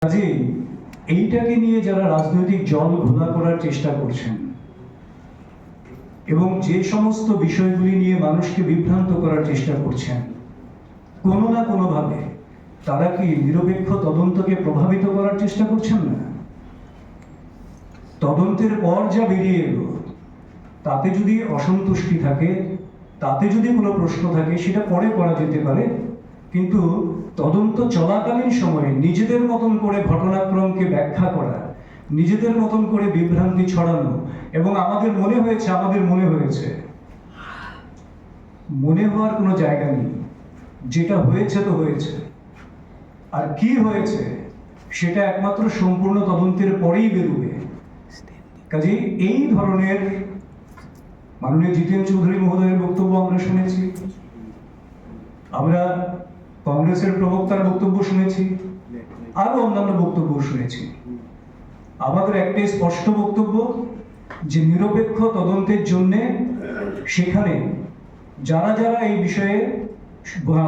কাজেই এইটাকে নিয়ে যারা রাজনৈতিক জল ঘোলা করার চেষ্টা করছেন এবং যে সমস্ত বিষয়গুলি নিয়ে মানুষকে বিভ্রান্ত করার চেষ্টা করছেন, কোনো না কোনোভাবে তারা কি নিরপেক্ষ তদন্তকে প্রভাবিত করার চেষ্টা করছেন না? তদন্তের পর যা বেরিয়ে এলো তাতে যদি অসন্তুষ্টি থাকে, তাতে যদি কোনো প্রশ্ন থাকে, সেটা পরে করা যেতে পারে, কিন্তু তদন্ত চলাকালীন সময়ে নিজেদের মতন করে ঘটনাক্রমকে ব্যাখ্যা করা, নিজেদের মতন করে বিভ্রান্তি ছড়ানো এবং আমাদের মনে হয়েছে মনে হওয়ার কোনো জায়গা নেই। যেটা হয়েছে তো হয়েছে, আর কি হয়েছে সেটা একমাত্র সম্পূর্ণ তদন্তের পরেই বেরোবে। কাজেই এই ধরনের মাননীয় জিতেন চৌধুরী মহোদয়ের বক্তব্য আমরা শুনেছি, আমরা কংগ্রেসের প্রবক্তার বক্তব্য শুনেছি, আরো অন্যান্য বক্তব্য শুনেছি। আমাদের একটাই স্পষ্ট বক্তব্য যে নিরপেক্ষ তদন্তের জন্য সেখানে যারা যারা এই বিষয়ে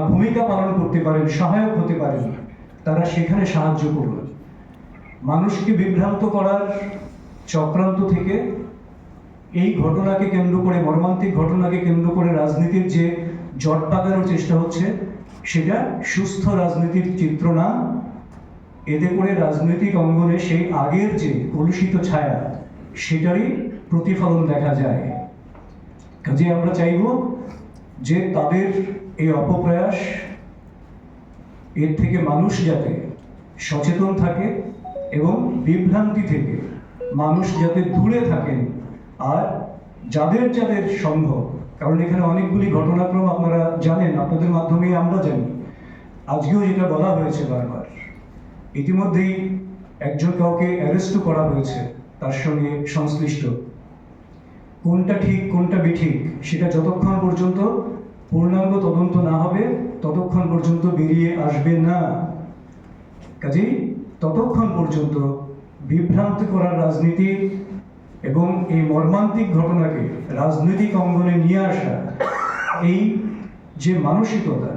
ভূমিকা পালন করতে পারেন, সহায়ক হতে পারেন, তারা সেখানে সাহায্য করুন। মানুষকে বিভ্রান্ত করার চক্রান্ত থেকে এই ঘটনাকে কেন্দ্র করে, মর্মান্তিক ঘটনাকে কেন্দ্র করে রাজনীতির যে জট পাকানোর চেষ্টা হচ্ছে, সেটা সুস্থ রাজনীতির চিত্র না। এতে করে রাজনৈতিক অঙ্গনে সেই আগের যে কলুষিত ছায়া, সেটারই প্রতিফলন দেখা যায়। কাজে আমরা চাইব যে তাদের এই অপপ্রয়াস, এর থেকে মানুষ যাতে সচেতন থাকে এবং বিভ্রান্তি থেকে মানুষ যাতে দূরে থাকেন। আর যাদের যাদের সম্ভব, কারণ এখানে অনেকগুলি ঘটনাক্রম আপনারা জানেন, আপনাদের মাধ্যমে আমরা জানি, আজকেও যেটা বলা হয়েছে বারবার, ইতিমধ্যেই একজন কাউকে অ্যারেস্টও করা হয়েছে তার সঙ্গে সংশ্লিষ্ট। কোনটা ঠিক কোনটা বেঠিক সেটা যতক্ষণ পর্যন্ত পূর্ণাঙ্গ তদন্ত না হবে ততক্ষণ পর্যন্ত বেরিয়ে আসবে না। কাজেই ততক্ষণ পর্যন্ত বিভ্রান্ত করার রাজনীতি এবং এই মর্মান্তিক ঘটনাকে রাজনৈতিক অঙ্গনে নিয়ে আসা, এই যে মানসিকতা,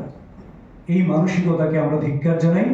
এই মানসিকতাকে আমরা ধিক্কার জানাই।